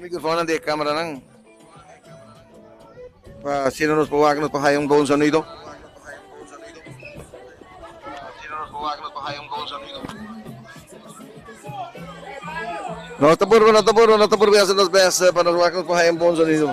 Microphone de cámara nang sino nos pawag nos pahayong bawang sonido. No tapur biasa nos biasa para nos pawag nos pahayong bawang sonido.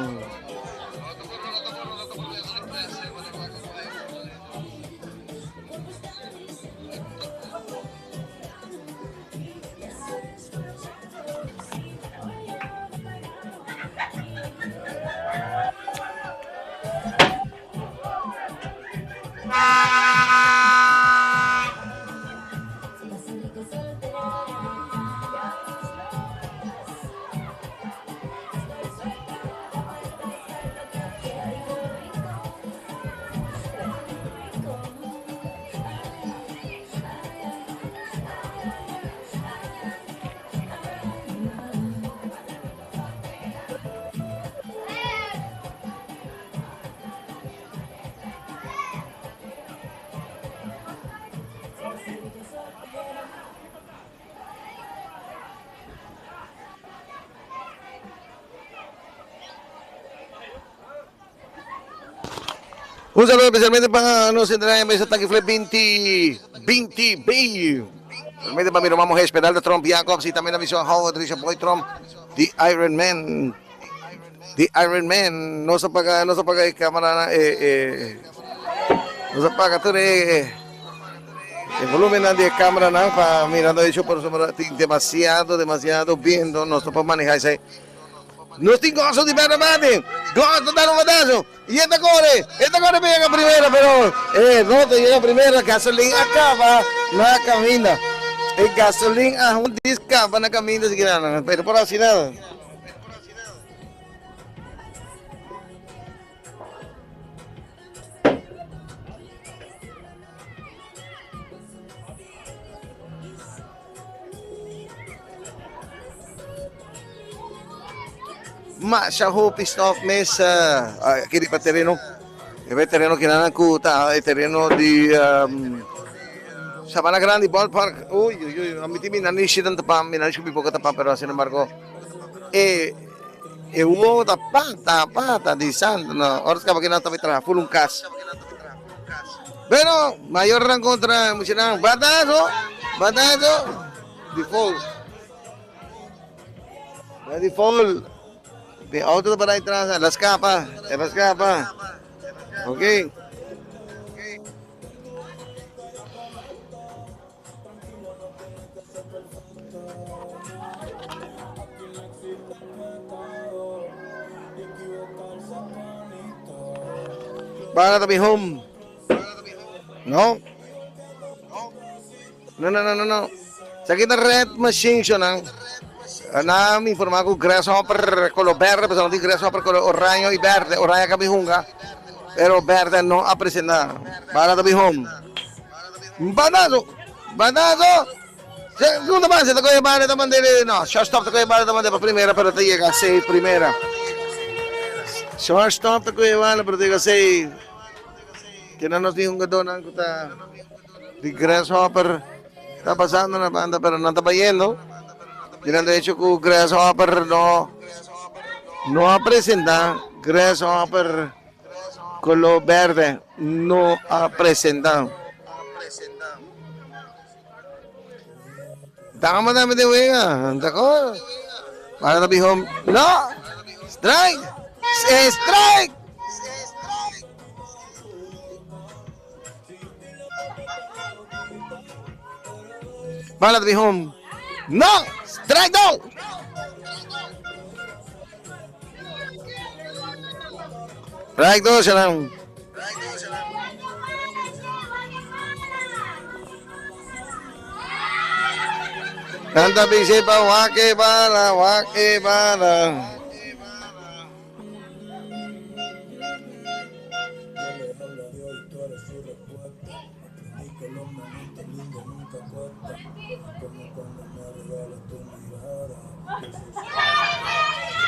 Un saludo especialmente para nos entrenar en Taquifle 20 Bay. Especialmente para mi hermano Pedal de Trump Jacobs y también a mi son Howard, Richard Boy Trump, The Iron Man. No se apaga el cámara, no se apaga todo el volumen de cámara, para mirando hecho por demasiado viendo, no se puede manejar ese. Não tem gosto de verdade, gosto de dar um pedaço. E esta corre pega a primeira, pero não te llega a primeira, gasolina acaba na caminha. E gasolina aún descaba na caminha, pero por assim nada. Masya ho pissed off mesa kiri pa terreno che non acuta terreno di Sabana Grande Ballpark. Uy, a mi timi nanisci tanto pa mi nanisci poco tapa, pero sin embargo hubo tapata di santo, no, oras ka pagkina tabi tra full un cas. Pero mayor rang contra Musinang batazo default. De auto para atrás, la escapa. Ok. Para tabi home. No. Sakit na red machine siya nang. Mi informado con grasshopper color verde, pero no di grasshopper color orange y verde, orange cabijunga, pero verde no aprecia nada. Para de home. Banazo. Segunda base, te coge vale de bandera, no, shortstop te coge vale de bandera primera, pero te llega a 6 primera. Shortstop te coge vale, pero te llega a 6. Que no nos dijo un gato, de grasshopper, está pasando una banda, pero no está yendo. De hecho que Grasshopper no presenta, Grasshopper color verde no ha presentado. Estamos dando de huega, ¿de acuerdo? Para el viejo, no, strike. Para el viejo, no. Strike down. Strike 2 siya lang. Tanta bicicleta, guaque bala, guaque bala.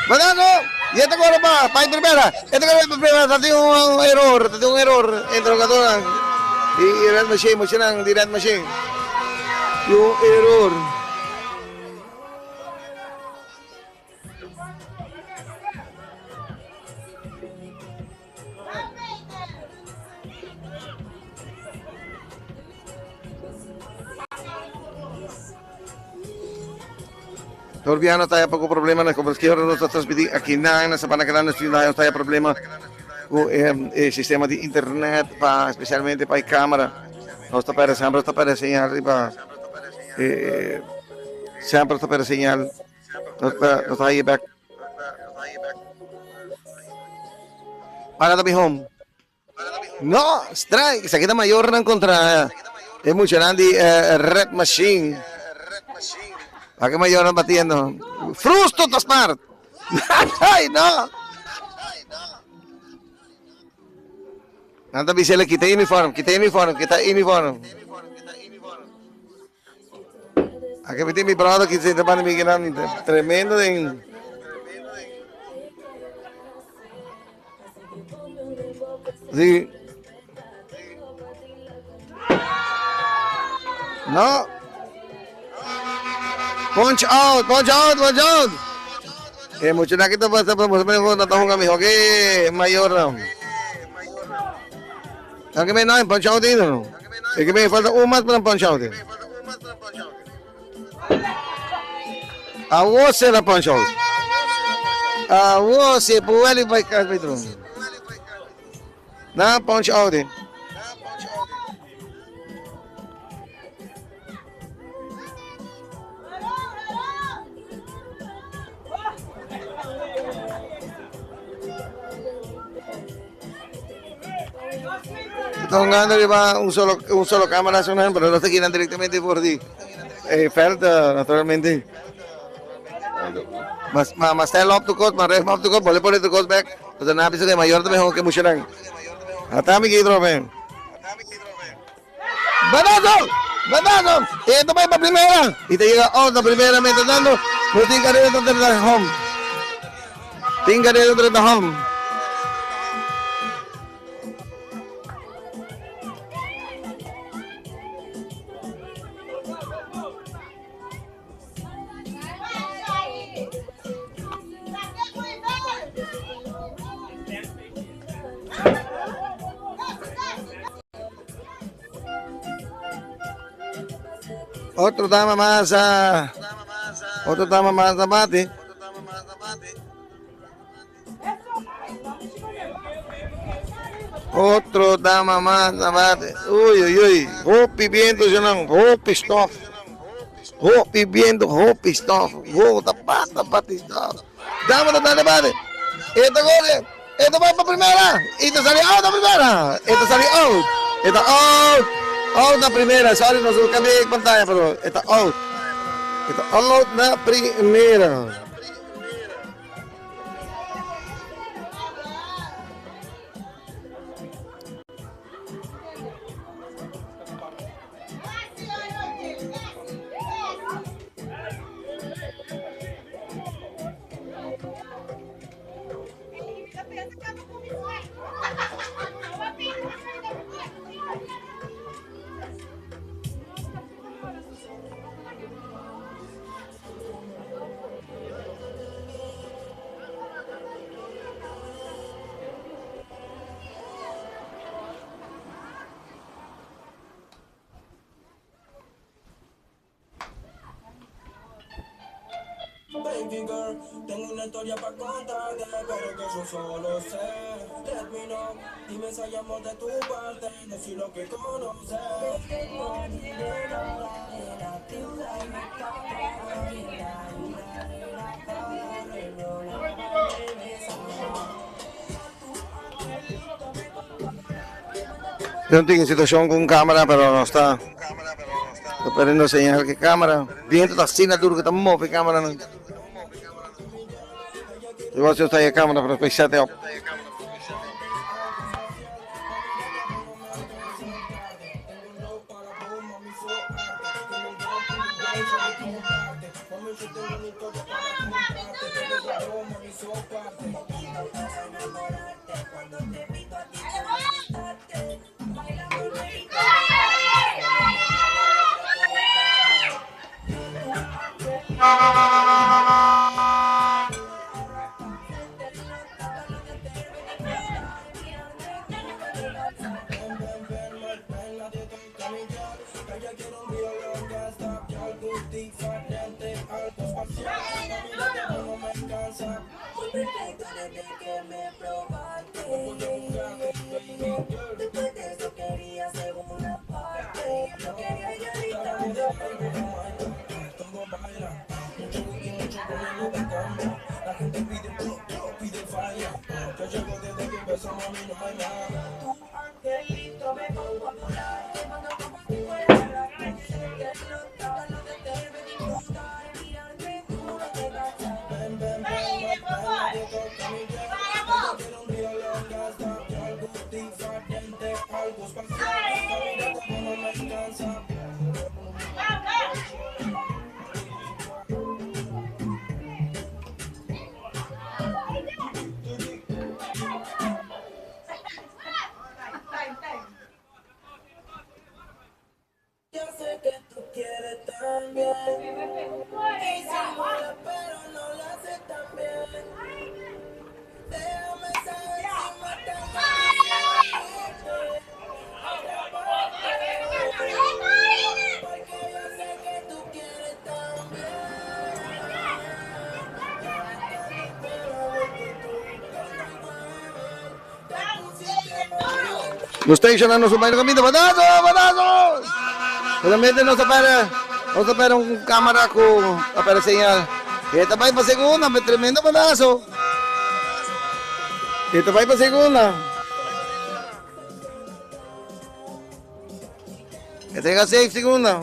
Manano, y esta cosa para primera. Esta cosa para primera, tiene un error entre los gatos. Y red machine, di red machine. Yung error. Torbiano tayo poco problema na kung quiero nos transmitir aqui na sa panakalan na tayo problema o sistema de internet pa especialmente para a câmera. Nós sempre está para señal riba. Sempre está para señal. Nós aí back. Para tabi home. No, strike. Sa kita mayor ng kontra. Emocionante red machine. Aquí me lloran batiendo. ¡Frusto, Tospart! ¡Ay, no! Anda, Vicele, quita uniforme. Aquí metí mi brother que se te van a mi gran tremendo de... Sí. No. Punch out. Mucho na kita basta pa mo natahong kami. Okay, mayor na. Ang kami na punch out din no. Kami falta umat pa ng punch out. Awose na punch out. Awose puwali pa ka Pedro. Na punch out din. Estamos jugando lleva un solo cámara sonando, pero no se quieren directamente por ti. Falta, naturalmente. Mas style up to court, mas ref up to court, boleh poner to court back. Entonces nada, pienso que mayor también es que mucho lang. Hasta mi kidro, ven. ¡Banazo! Esto va para primera. Y te llega out la primera, mientras dando, no tiene que ir dentro de la home. Tiene que ir dentro de la home. Otro tama más na bate. Otro tama más na bate. Uy. Hopi viento yo no. Hopi stop. Hopi viento. Hopi stop. Tapat stop. Dama na bate. Ito va para primera. Ito salió out na primera. Ito salió out. Ito out. Out na primera, sorry, no subo kami pantalla, pero ito out. Ito out na primera. Baby girl, tengo una historia para contarte, pero que yo solo sé. Let me know, dime si hay amor de tu parte, decir lo que conoces. Yo no tengo situación con cámara, pero no está. pero no señal que cámara. Viento está así, duro que está moviendo cámara. Igual si está ahí cámara, pero pensate. Yo sé que tú quieres también. Disimula, pero no lo hace tan bien. Déjame saber si matan porque yo sé que tú quieres también. No station ano sumayin kami, batazo, batazo! Solamente no se para un cámara con para señal. Esta va para segunda, me tremendo batazo. Esta va para segunda. Esta llega 6 segunda.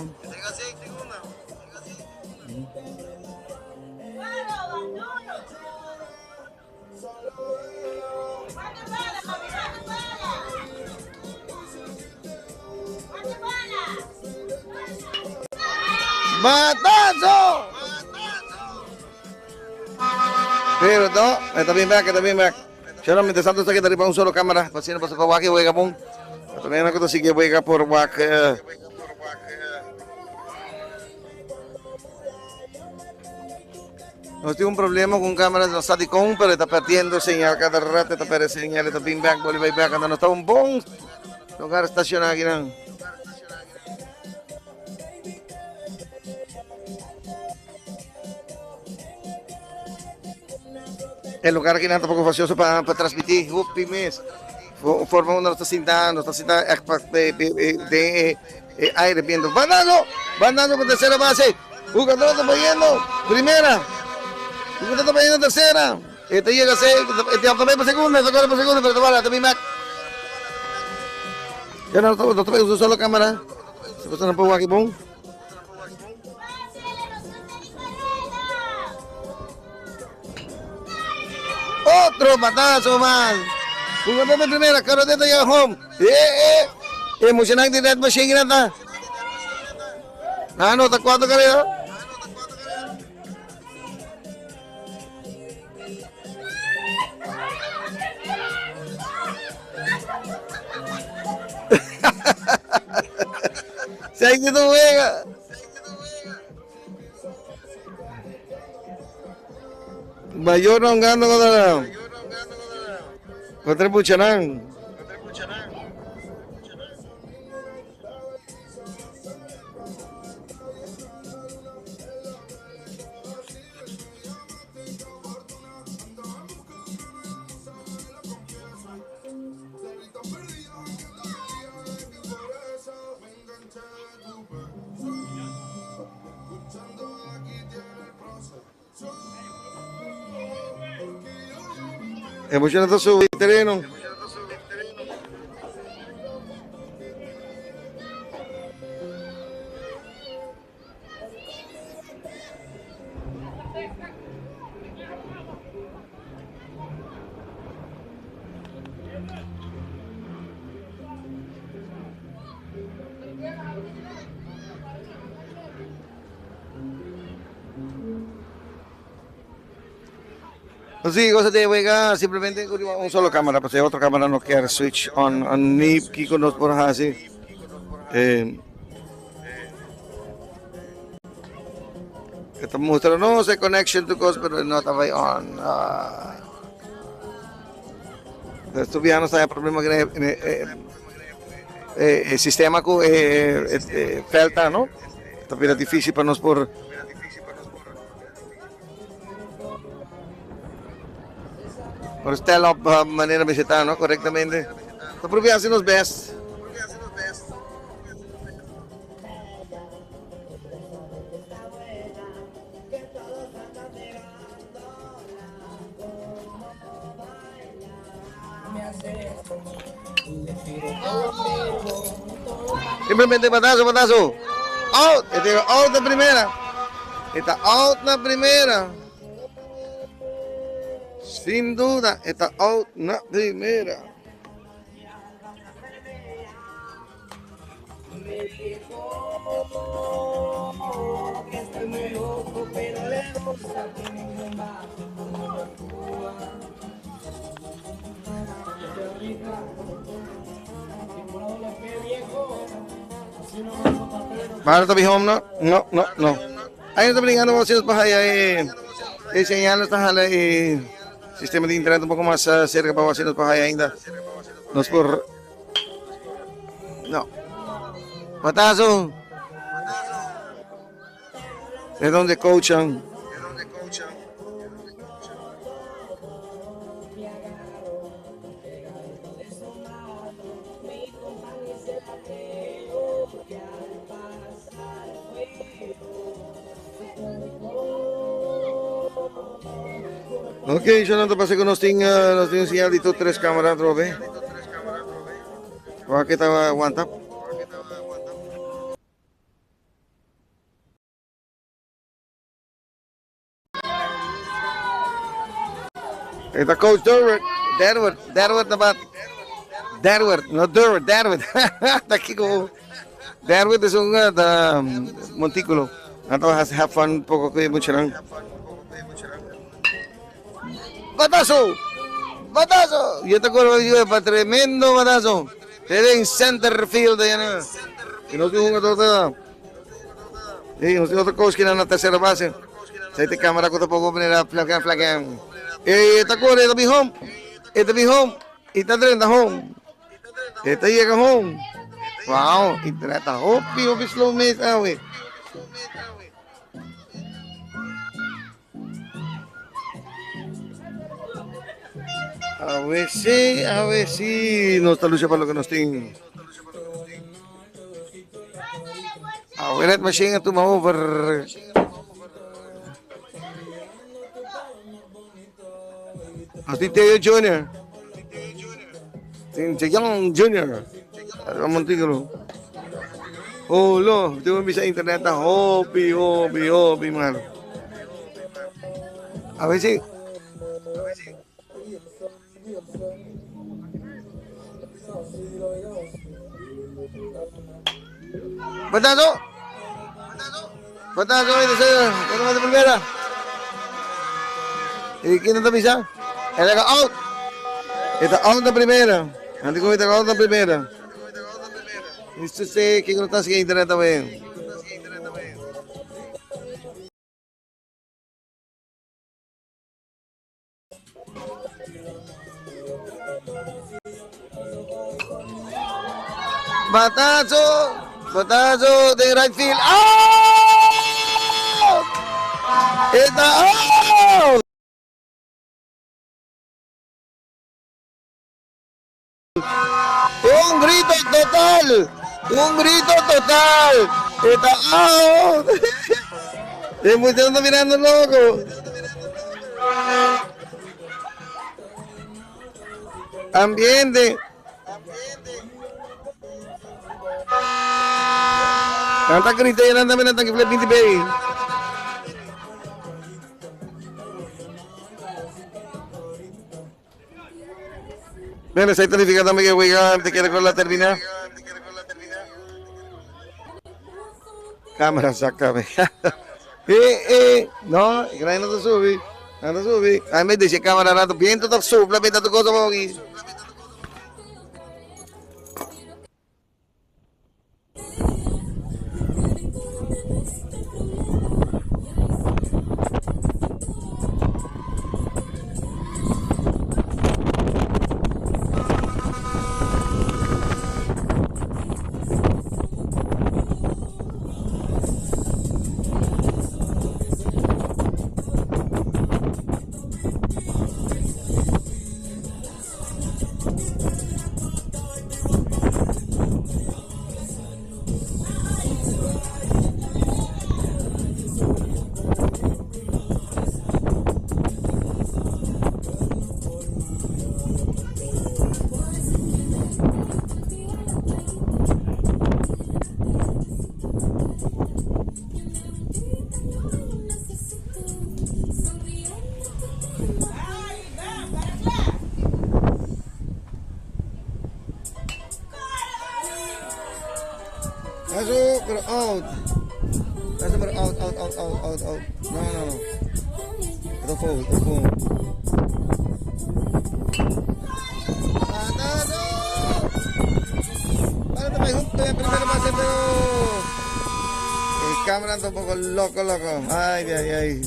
¡Batazo! Pero no, está bien back, está bien back. Siya mientras tanto está aquí arriba un solo cámara. Pasino pa sa pawaki, huwag ka pong. También ako to sige, huwag ka por wak. No tengo un problema con cámaras, no está de con, pero está perdiendo señal cada rato, está perdiendo señal, está bien back, bolívar back, no está un buen lugar estacionado aquí, ¿no? El lugar aquí está un poco facioso para transmitir, mes. Forma uno está sentando de aire viendo. Bandando con tercera base. Jugador está poniendo primera. Jugador está poniendo tercera. Este llega a ser, este también por segunda, este corre por segunda, pero te vale, también back. Ya no te uso solo cámara. Se puso un poco aquí, boom. Otro batazo más. Jugador de primera, caroteta ya home. Emocionante de machine nata. Ano, está 4 carreras. Se ha ido juega. Mayor rongando contra el Buchanán. Emocionando su terreno. Sí, cosa de juega simplemente con un solo cámara, pues otra cámara no quiere switch on ni Kiko nos por así. Estamos mostrando no sé connection to cos, pero no estaba on. Estos vianos hay problema que el sistema con falta, ¿no? También es difícil para nos por style up manera visitar, ¿no? Correctamente. Está por bien hacer los best. Simplemente batazo, batazo. Out, out de primera. Está out na primera. Sin duda, está out na primera. Para to be home, no? No, no, no. Ayun sa brincando mo sila pa señal está sistema de internet un poco más cerca para hacernos pa ainda. Nos por no. Matazo. Es donde coachan. Ok, yo no te pasé con los señal de tres cámaras, Robe. Wah, kita aguanta. Esta coach Derwert dapat. Derwert, no Derwert, Derwert. Está aquí como Derwert es un montículo. Entonces, have fun un poco que mucho. ¡Batazo! ¡Batazo! Yo te acuerdo yo para tremendo batazo. Te den center field allá. Y no tengo un otro. Sí, no tengo otro coach que era en la tercera base. Si te cámara que te puedo poner a flaquear. Te acuerdas, esta mi home. Esta mi home. Y está 30 home. Esta llega home. Wow, y trata hopi slow miss, güey. A ver si nos está lucha para lo que nos tiene. A ver, machine tu over. Así te Junior. Sin Young Junior. Vamos título. Oh, lo, tengo que internet a hopi, mano. A ver si. Batazo, de primera. ¿Y quién está pisando? Él está out. Está out de primera. Antes con está out de primera. Esto sé que no está haciendo internet también. Batazo de right field. ¡Out! ¡Está out! Un grito total. Está out. El muchacho está mirando loco. Ambiente. Tanta grita y anda mirando que flip 20 baby. Mira, esa tarifica también que juega te quiere con la terminal. Cámara, sácame. No, que no te subí. Ano subi? Ay, may di siya kamera na to. Viento to supla, beta to ko sa mga. Masuk, pero out. Masuk, pero out. No. Ito phone. Panalo! Para ito may junto yung primera base, pero el cámara anda un poco loco. Ay.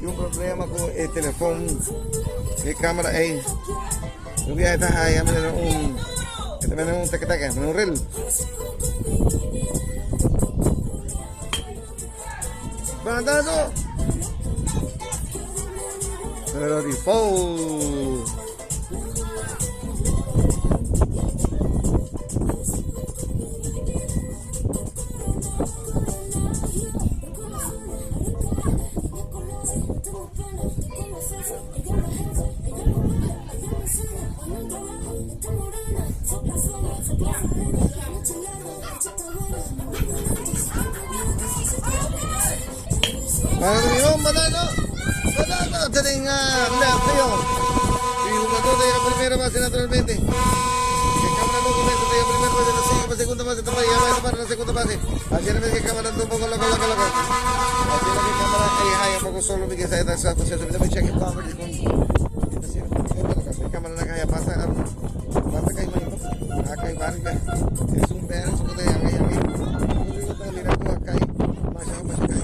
Yung problema ko, telepon. El cámara, yung biya ito, ito meron un teke-teke, meron un reel. Bandazo. Pero di foul. Bandazo. Dating left yun. Yung jugador de la primera base naturalmente. El cámara no comienza de la primera base, la sigue para segunda base, tapa y ya para la segunda base. Así es que el cámara anda un poco loco. Así es que el cámara hay un poco solo, porque está esa situación. Se me da check el power con el cámara na kaya pasa kay may akay barga. Es un perro, so de yang yang. Yo to mira ko akay. Masya kay.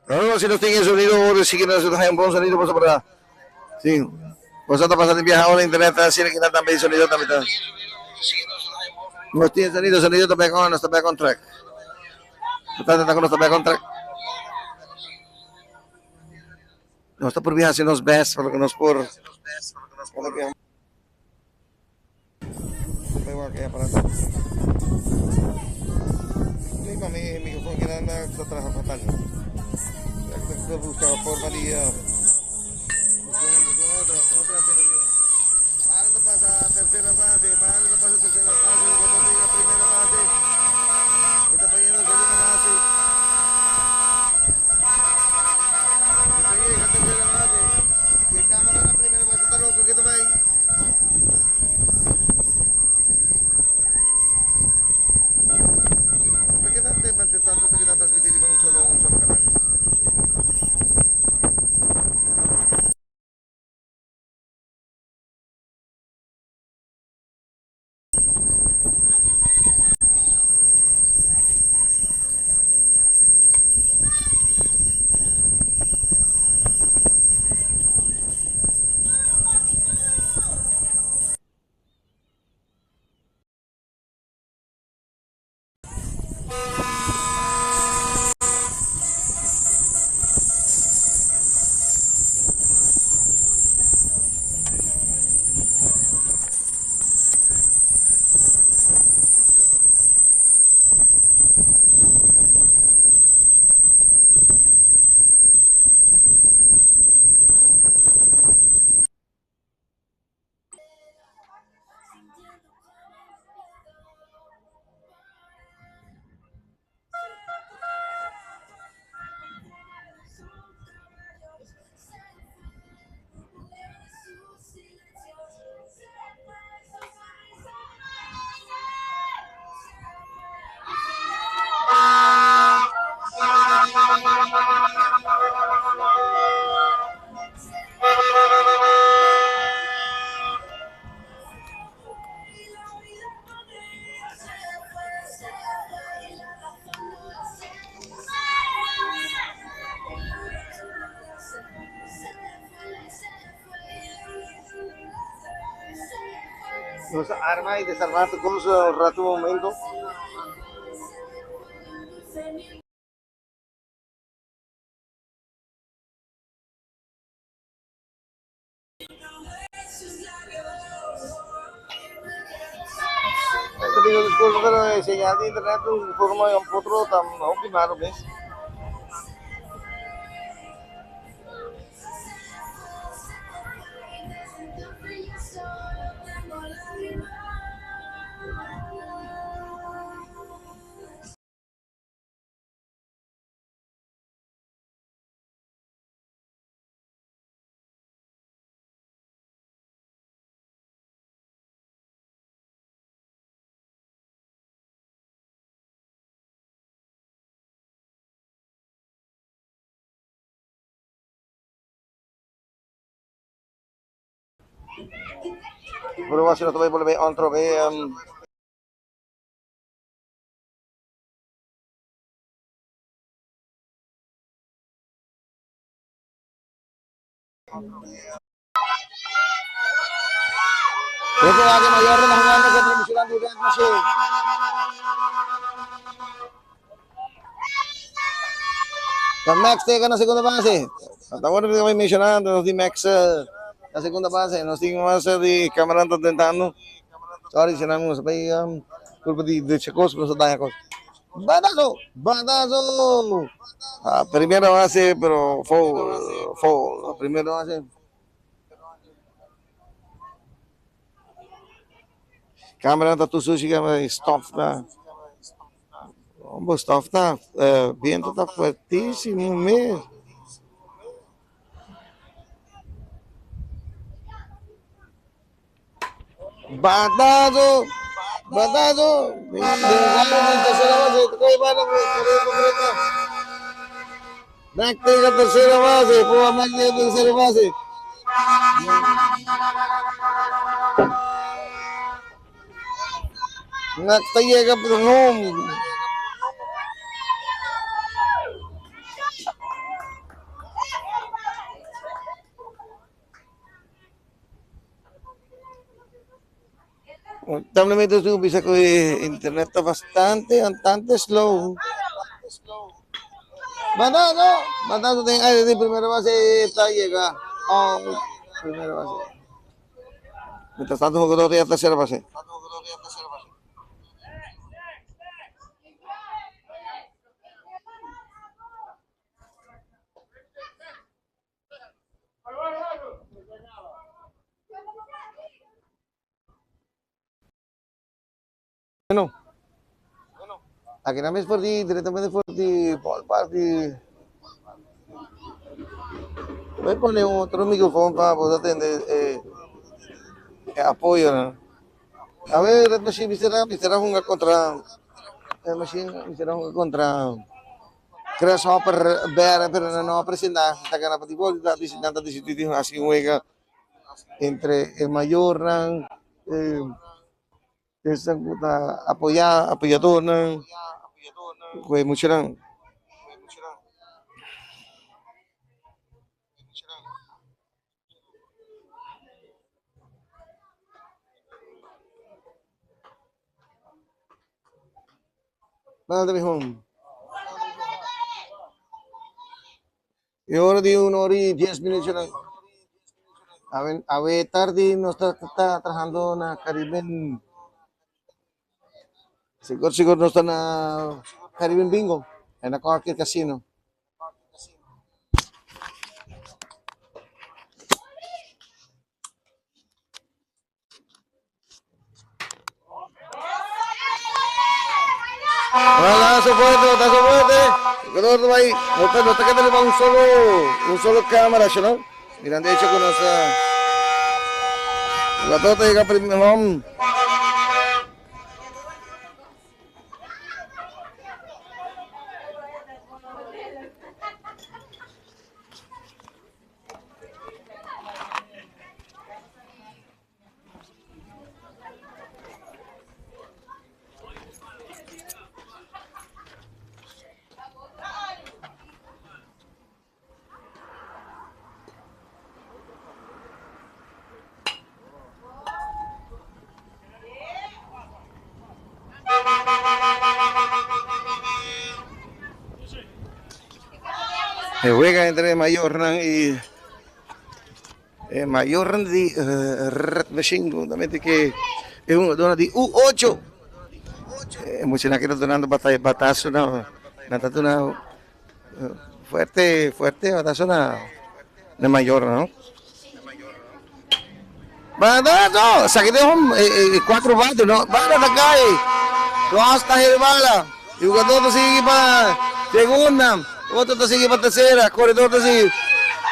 No, si no tiene sonido, sí que no se trae un buen sonido, pues para. Sí. Pues está pasando el viaje ahora en internet, así que no también sonido también. No tiene sonido está back on track. Está back on track. No está por viajar, sino los best, por lo que nos por. Igual que ya para. Sí, para mí el micrófono que anda está trabajando fatal. Tengo que buscar forma de buscar otra alternativa. Ahora pasa tercera fase, ahora pasa tercera fase, cuando llega primera fase, está pasando segunda fase, está llega tercera fase, y el cámara en la primera fase está loco, ¿qué te va ahí? ¿Por qué tanto se queda transmitir y va un solo canal? Nos arma y desarma tu cosa rato momento. Te pido disculpas, pero señal de internet un forma un potro tam optimado, ¿ves? Pero si no te voy a volver a entrar, Ito lagi mayor na hanggang sa transmisyon ng event machine. Sa Max, teka na segunda base. Tawag na kami mencionando, nos di Max na segunda base. Nos di mas di cámara tentando. Sorry, sinamong sa pay culpa de Chacos, pero sa daya ko. Batazo! Batazo! Primera base, pero foul. Primera base. Câmera tá tudo sujo, câmera stop tá. O stop tá, vento tá fortíssimo mesmo. Batazo! Batazo! Terceira base, kaya ba na completa? Nakti ka terceira base, puwa man niya terceira base. Nakti ka pangom. Lamentablemente tú bisa que internet está bastante slow. Batazo! Batazo de primera base está llega. Oh, primera base. Mientras tanto, jugador de tercera base. Bueno, aquí nada más por ti, directamente por ti, Paul Party. Voy a poner otro micrófono para poder atender apoyo. ¿No? A ver, Red Machine, será jugar contra. Red Machine, será jugar contra. Grasshopper, Bear, pero no presentar. Está ganando tipo, está visitando así juega entre el mayor rank. Esa puta apoyador, ¿no? Pues mucho rank. Nada, mi home. Y ahora de 1 hora y 10 minutos. A ver, tarde no está trabajando en la Caribbean. Siguro no está en la Caribbean Bingo. En la Corker Casino. Hola, está fuerte. Jugador ahí, no está quedando para un solo cámara, ¿no? Miran, de hecho, con esa. La tota llega primero. Se juega entre Mayorran y Mayorran di Red Machine, justamente que es un dona di U8. Mucho que donando batazo, no, una fuerte batazo de Mayorran, ¿no? Batazo, saqué de 4 bates, ¿no? Bala de calle, 2 tajes de bala, y el jugador sigue para segunda. Otro te sigue para tercera, corredor te sigue.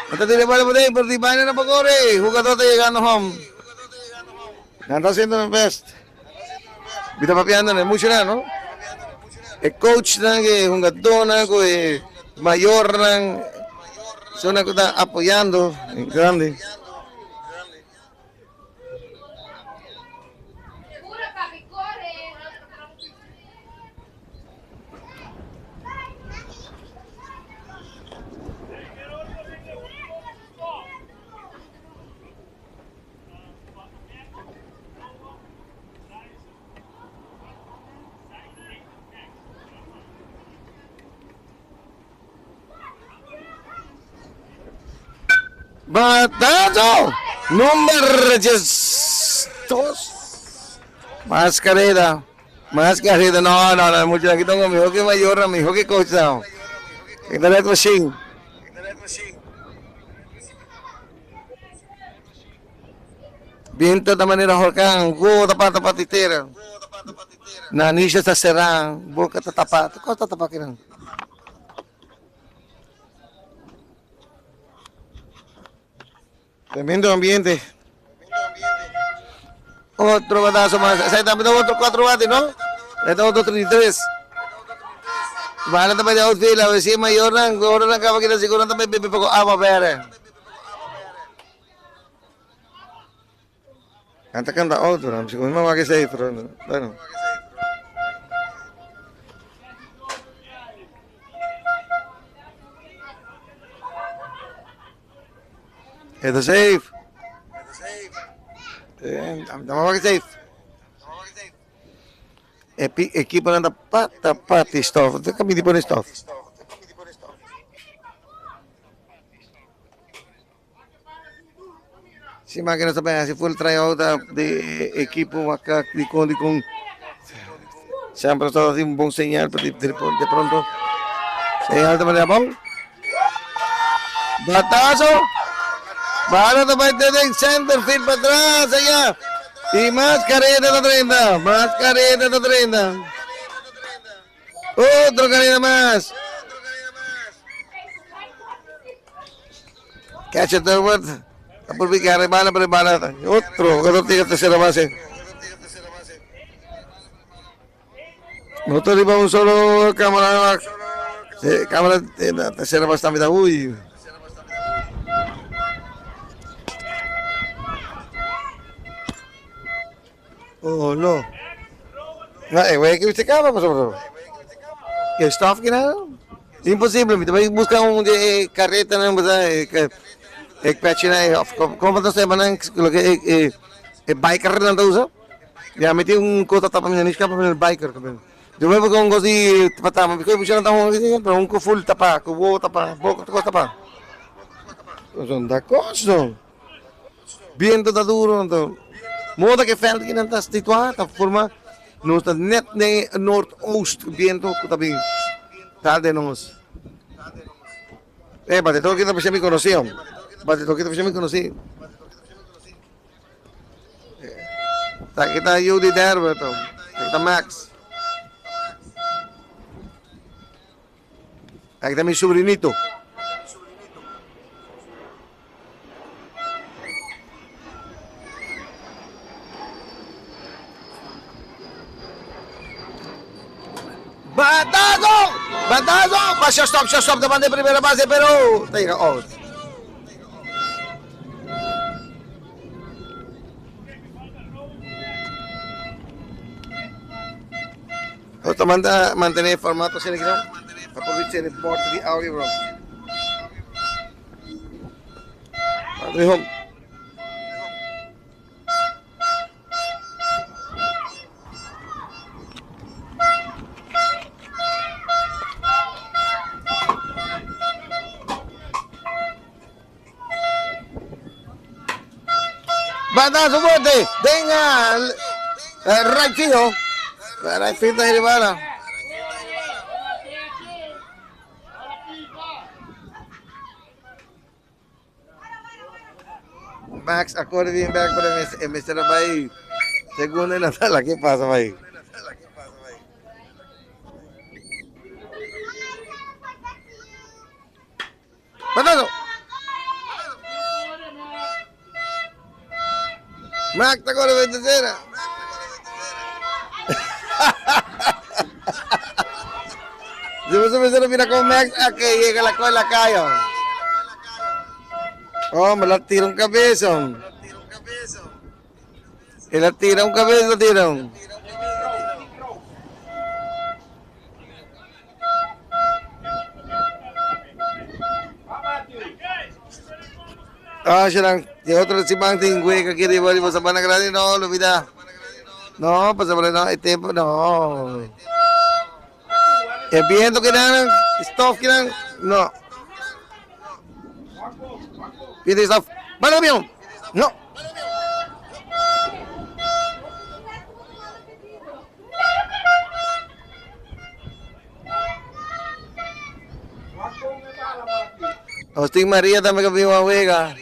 Otro tiene para poder, por ti, vaina no para correr. Jugador te llegando home. Anda haciendo el best. Viste papeando en el mucho, ¿no? El coach, que es un gatón, que mayor, son una cosa apoyando, en grande. Batazo número 2. Mascareda, no, mucho aquí tengo mi hijo que mayor, mi hijo que coach, en la Red Machine. Viento de esta manera, Jorcan, tapata patitera. Nanisha está cerrada, boca está tapada, ¿qué está tapada? Tremendo ambiente. Otro batazo más. Ese también otro 4 bates, ¿no? Este otro 33. Vale, también de outfield. A ver si es mayor. Ahora acaba que la segunda también poco agua verde. Canta otro. No va a que sea otro. Bueno. Esto es safe. Estamos aquí safe. Equipo anda pata stuff. Kami di po ni stuff. Si máquina também, se for el tryout de equipo acá, con siempre está así un buen señal, pero de pronto señal de manera bom. Batazo. Bala também de center field para atrás allá. Y mascareta de 30. Mascareta de 30. Otro careta más. Catch it forward. Por picar, bala, prepara. Otro, que no tiene tercera base. Nosotros iba un solo cámara. Cámara de la tercera base también. Uy. Oh no. Güey, que usted acaba, bro. Que staff que nada. Imposible, me voy a buscar un carreta, ¿no? ¿Cómo te se llaman lo que biker na usa? Ya metí un cosa tapa minha nisca para el biker. Yo me voy con un gozi patama, porque yo no estamos pero un full tapa, cubo tapa, poco tapa. Son da cosa. Viento da duro, então. Moda que veld in dat situatie, forma nos dat net nee noordoost viento também. Tal de nos. Bate todo que te me conocido. Bate todo que te me conocí. Aquí está Judy Derberto. Aquí está Max. Aquí está mi sobrinito. Batazo! Batazo! Siya stop naman din primera base pero tayo ka out. Basta mantener el formato sila ginaw. Aprovechar el port di audio bro. Padre home. Batazo bote, tenga right field. Right field na hiribala. Max, ako rin yung back para Mr. Abay. Segundo na tala, ¿qué pasa, Bay? Batazo! Mac, te acuerdas de tercera. Si me se mira con Max a que llega la cola cayo. Oh, me la tira un cabezón. Y la tira un cabezón, tira un. Ah, siya lang. Yung otro si Bang Tingwe, kakiri mo sa Banagrani, no, lumida. No, pasa por no, tiempo, no. El viento que dan, stuff que dan, no. Pide stuff. ¡Vale, avión! No. Hosting María también que vivo a Vega.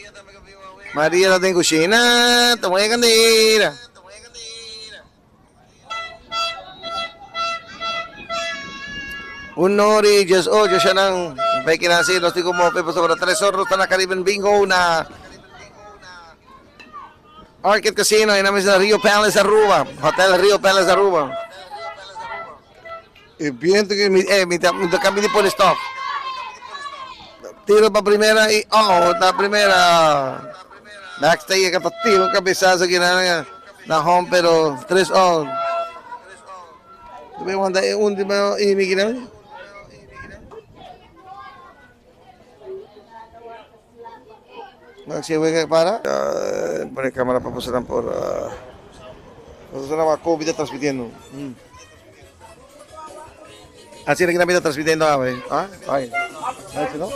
María la tengo cocina, te voy a candira. Un nori, just siya ng bike nasi, no estoy como pepo sobre 3 oros na Caribbean Bingo na Arcade Casino, namin sa Rio Palace Aruba, Hotel Rio Palace Aruba. Y viento que kami di pole stop. Tiro pa primera y out na primera. Next day ka tiro kabesazo ginana na home pero 3 on. Diba wanda di ba imigi na? Si juega para poner cámara para pasar por nosotros COVID transmitiendo. Así es que está transmitiendo ahora. ¿Ah? Ay. ¿No?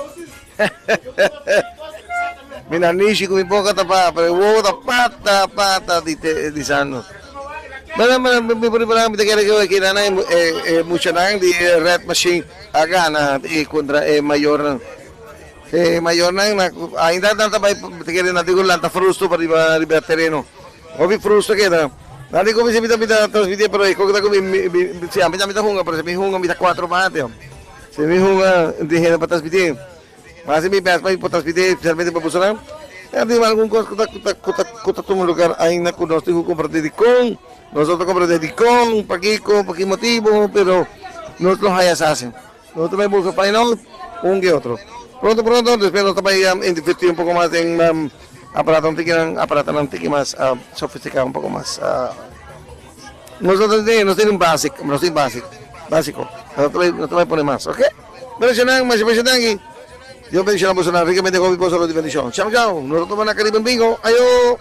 Mira, Nishi con mi poca tapa, pero hubo pata di sano. May pala kami kaya na mucha nang di red machine aga na kontra mayor mayor nang ainda tanta bay tigere na digo lanta frusto para riba terreno Hoy frustra kita. Nanti ko bisa bita transmitir pero ko kita ko siya bita hunga pero si hunga bita 4 mate. Si hunga hindi na patransmitir. Masih mi pas pa transmitir sermente pa busuran. Nanti algún cosa kuta tum lugar ay na kuno sti ko partidikon. Nosotros como partidikon, paqui motivo, pero nosotros hayas hacen. Nosotros me busco para no un que otro. Pronto, después nos estamos invertir un poco más en aparato antiguo más sofisticado, un poco más. Nosotros nos tienen básico. No te voy a poner más, ¿ok? Bendiciones. Dios bendiga a vosotros, ricamente con mi pozo de bendición. Chao. Nosotros van a Caribe en Bingo. Adiós.